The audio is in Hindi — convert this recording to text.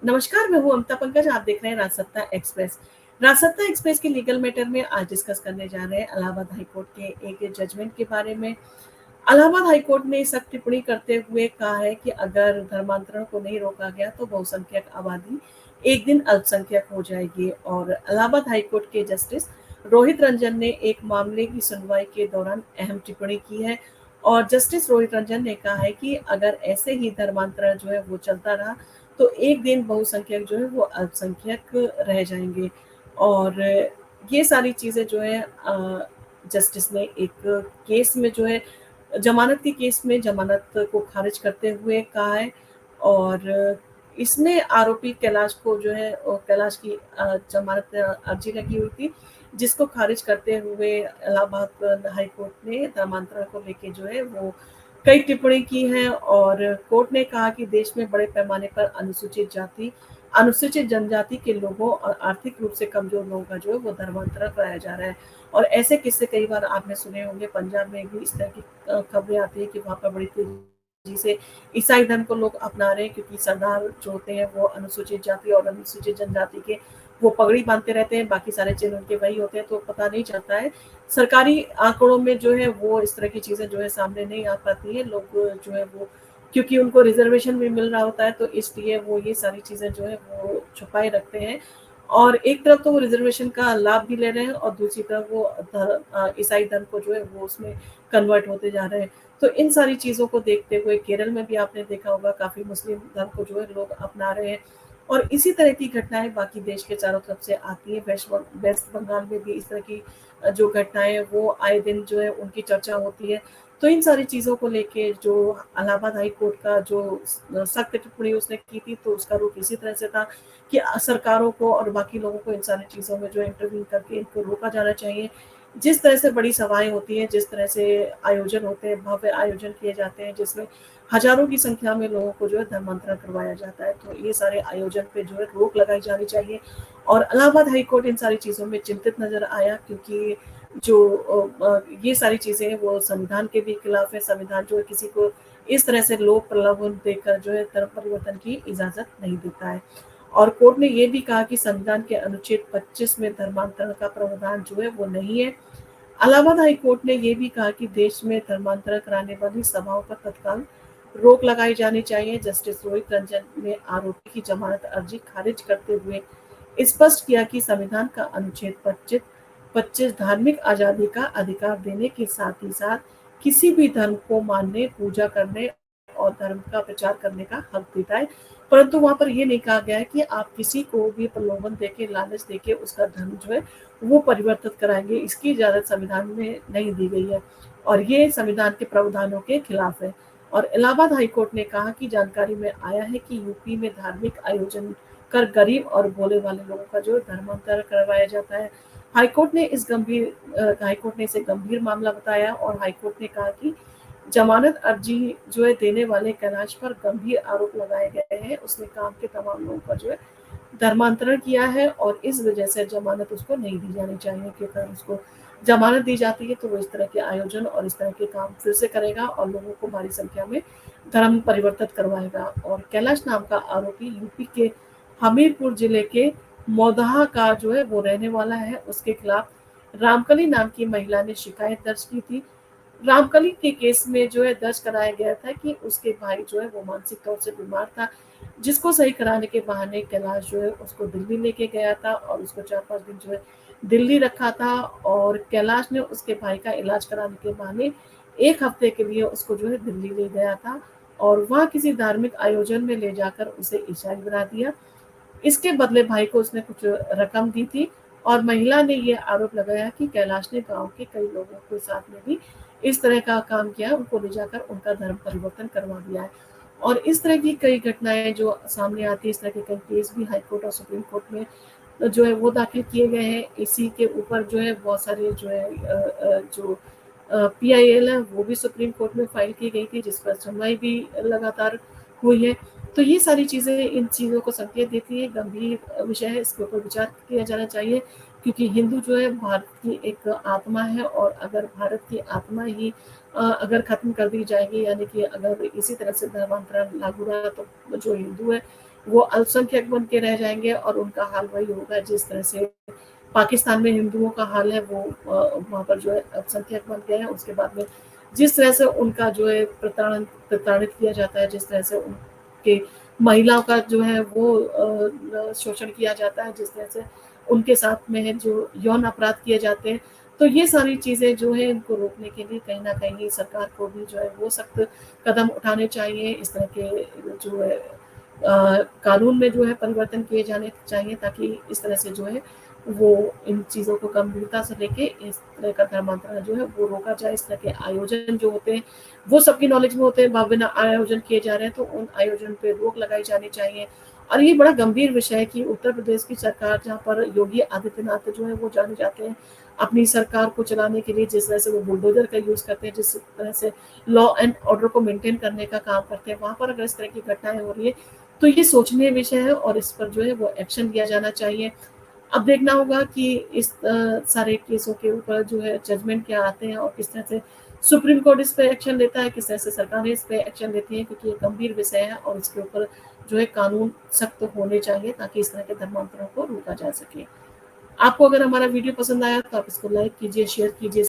नमस्कार, मैं हूँ अमिता पंकज, आप देख रहे हैं राजसत्ता एक्सप्रेस। राजसत्ता एक्सप्रेस के लीगल मैटर में आज डिस्कस करने जा रहे हैं इलाहाबाद हाई कोर्ट के एक जजमेंट के बारे में। इलाहाबाद हाई कोर्ट ने सख्त टिप्पणी करते हुए कहा है कि अगर धर्मांतरण को नहीं रोका गया तो बहुसंख्यक आबादी एक दिन अल्पसंख्यक हो जाएगी। और इलाहाबाद हाई कोर्ट के जस्टिस रोहित रंजन ने एक मामले की सुनवाई के दौरान अहम टिप्पणी की है। और जस्टिस रोहित रंजन ने कहा है कि अगर ऐसे ही धर्मांतरण जो है वो चलता रहा तो एक दिन बहुसंख्यक जो है वो अल्पसंख्यक रह जाएंगे। और ये सारी चीज़ें जो है जस्टिस ने एक केस में जो है जमानत के केस में जमानत को खारिज करते हुए कहा है। और इसमें आरोपी कैलाश को जो है कैलाश की जमानत अर्जी लगी हुई थी, जिसको खारिज करते हुए इलाहाबाद हाई कोर्ट ने धर्मांतरण को लेके जो है वो कई टिप्पणी की है। और कोर्ट ने कहा कि देश में बड़े पैमाने पर अनुसूचित जनजाति के लोगों और आर्थिक रूप से कमजोर लोगों का जो है वो धर्मांतरण कराया जा रहा है। और ऐसे किस्से कई बार आपने सुने होंगे, पंजाब में भी इस तरह की खबरें आती है कि वहाँ पर बड़ी तेजी से ईसाई धर्म को लोग अपना रहे हैं, क्योंकि सरदार जो होते हैं वो अनुसूचित जाति और अनुसूचित जनजाति के वो पगड़ी बांधते रहते हैं, बाकी सारे चिन्ह उनके वही होते हैं, तो पता नहीं चलता है। सरकारी आंकड़ों में जो है वो इस तरह की चीजें जो है सामने नहीं आ पाती है। लोग जो है वो क्योंकि उनको रिजर्वेशन भी मिल रहा होता है, तो इसलिए वो ये सारी चीजें जो है वो छुपाए रखते हैं। और एक तरफ तो वो रिजर्वेशन का लाभ भी ले रहे हैं और दूसरी तरफ वो ईसाई धर्म को जो है वो उसमें कन्वर्ट होते जा रहे हैं। तो इन सारी चीज़ों को देखते हुए केरल में भी आपने देखा होगा, काफ़ी मुस्लिम धर्म को जो है लोग अपना रहे हैं। और इसी तरह की घटनाएं बाकी देश के चारों तरफ से आती हैं। वेस्ट बंगाल में भी इस तरह की जो घटनाएं हैं वो आए दिन जो है उनकी चर्चा होती है। तो इन सारी चीज़ों को लेके जो इलाहाबाद हाई कोर्ट का जो सख्त टिप्पणी उसने की थी, तो उसका रुख इसी तरह से था कि सरकारों को और बाकी लोगों को इन सारी चीज़ों में जो इंटरव्यू करके इनको रोका जाना चाहिए। जिस तरह से बड़ी सभाएं होती हैं, जिस तरह से आयोजन होते हैं, भव्य आयोजन किए जाते हैं, जिसमें हजारों की संख्या में लोगों को जो है धर्मांतरण करवाया जाता है, तो ये सारे आयोजन पे जो है रोक लगाई जानी चाहिए। और इलाहाबाद हाई कोर्ट इन सारी चीज़ों में चिंतित नजर आया, क्योंकि जो ये सारी चीज़ें हैं वो संविधान के भी खिलाफ है। संविधान जो है किसी को इस तरह से लोक प्रलोभन देकर जो है धर्म परिवर्तन की इजाज़त नहीं देता है। और कोर्ट ने ये भी कहा कि संविधान के अनुच्छेद 25 में धर्मांतरण का प्रावधान जो है वो नहीं है। इलाहाबाद हाई कोर्ट ने ये भी कहा कि देश में धर्मांतरण कराने वाली सभाओं पर तत्काल रोक लगाई जानी चाहिए। जस्टिस रोहित रंजन ने आरोपी की जमानत अर्जी खारिज करते हुए स्पष्ट किया कि संविधान का अनुच्छेद 25 धार्मिक आजादी का अधिकार देने के साथ ही साथ किसी भी धर्म को मानने, पूजा करने और धर्म का प्रचार करने का हक देता है। परंतु वहां पर ये नहीं कहा गया है कि आप किसी को भी प्रलोभन देके, लालच देके उसका धर्म जो है वो परिवर्तित कराएंगे। इसकी इजाजत संविधान में नहीं दी गई है और ये संविधान के प्रावधानों के खिलाफ है। और इलाहाबाद हाईकोर्ट ने कहा कि जानकारी में आया है कि यूपी में धार्मिक आयोजन कर गरीब और भोले वाले लोगों का जो धर्मांतरण करवाया जाता है। हाईकोर्ट ने इसे गंभीर मामला बताया और हाईकोर्ट ने कहा कि जमानत अर्जी जो है देने वाले कैलाश पर गंभीर आरोप लगाए गए हैं। उसने काम के तमाम लोगों का जो है धर्मांतरण किया है और इस वजह से जमानत उसको नहीं दी जानी चाहिए, क्योंकि अगर उसको जमानत दी जाती है तो वो इस तरह के आयोजन और इस तरह के काम फिर से करेगा और लोगों को भारी संख्या में धर्म परिवर्तित करवाएगा। और कैलाश नाम का आरोपी यूपी के हमीरपुर जिले के मौदाहा का जो है वो रहने वाला है। उसके खिलाफ रामकली नाम की महिला ने शिकायत दर्ज की थी। रामकली के केस में जो है दर्ज कराया गया था कि उसके भाई जो है वो मानसिक तौर से बीमार था, जिसको सही कराने के बहाने कैलाश जो है उसको दिल्ली लेके गया था और उसको 4-5 दिन जो है दिल्ली रखा था। और कैलाश ने उसके भाई का इलाज कराने के बहाने 1 हफ्ते के लिए उसको जो है दिल्ली ले गया था और वहाँ किसी धार्मिक आयोजन में ले जाकर उसे ईसाई बना दिया। इसके बदले भाई को उसने कुछ रकम दी थी। और महिला ने ये आरोप लगाया कि कैलाश ने गांव के कई लोगों के साथ में भी इस तरह का काम किया, उनको ले जाकर उनका धर्म परिवर्तन करवा दिया है। और इस तरह की कई घटनाएं जो सामने आती है, इस तरह के कई केस भी हाई कोर्ट और सुप्रीम कोर्ट में जो है वो दाखिल किए गए हैं। इसी के ऊपर जो है बहुत सारे जो है जो पीआईएल है वो भी सुप्रीम कोर्ट में फाइल की गई थी, जिस पर सुनवाई भी लगातार हुई है। तो ये सारी चीज़ें इन चीज़ों को संकेत देती है, गंभीर विषय है, इसके ऊपर विचार किया जाना चाहिए। क्योंकि हिंदू जो है भारत की एक आत्मा है और अगर भारत की आत्मा ही अगर खत्म कर दी जाएगी, यानी कि अगर इसी तरह से धर्मांतरण लागू रहा तो जो हिंदू है वो अल्पसंख्यक बन के रह जाएँगे और उनका हाल वही होगा जिस तरह से पाकिस्तान में हिंदुओं का हाल है, वो वहाँ पर जो है अल्पसंख्यक बन गए हैं। उसके बाद में जिस तरह से उनका जो है प्रताड़ित किया जाता है, जिस तरह से उनके महिलाओं का जो है वो शोषण किया जाता है, जिस तरह से उनके साथ में जो यौन अपराध किए जाते हैं, तो ये सारी चीज़ें जो है इनको रोकने के लिए कहीं न कहीं सरकार को भी जो है वो सख्त कदम उठाने चाहिए। इस तरह के जो है कानून में जो है परिवर्तन किए जाने चाहिए, ताकि इस तरह से जो है वो इन चीज़ों को गंभीरता से लेके इस तरह का धर्मांतरण जो है वो रोका जाए। इस तरह के आयोजन जो होते हैं वो सबकी नॉलेज में होते हैं, बिना आयोजन किए जा रहे हैं, तो उन आयोजन पे रोक लगाई जानी चाहिए। और ये बड़ा गंभीर विषय है कि उत्तर प्रदेश की सरकार, जहाँ पर योगी आदित्यनाथ जो है वो जाने जाते हैं अपनी सरकार को चलाने के लिए, जिस तरह से वो बुलडोजर का यूज़ करते हैं, जिस तरह से लॉ एंड ऑर्डर को मेंटेन करने का काम करते हैं, वहाँ पर अगर इस तरह की घटनाएँ हो रही है, तो ये सोचनीय विषय है और इस पर जो है वो एक्शन लिया जाना चाहिए। अब देखना होगा कि इस सारे केसों के ऊपर जो है जजमेंट क्या आते हैं और किस तरह से सुप्रीम कोर्ट इस पे एक्शन लेता है, किस तरह से सरकारें इस पे एक्शन लेती हैं, क्योंकि ये गंभीर विषय है और इसके ऊपर जो है कानून सख्त होने चाहिए, ताकि इस तरह के धर्मांतरों को रोका जा सके। आपको अगर हमारा वीडियो पसंद आया तो आप इसको लाइक कीजिए, शेयर कीजिए।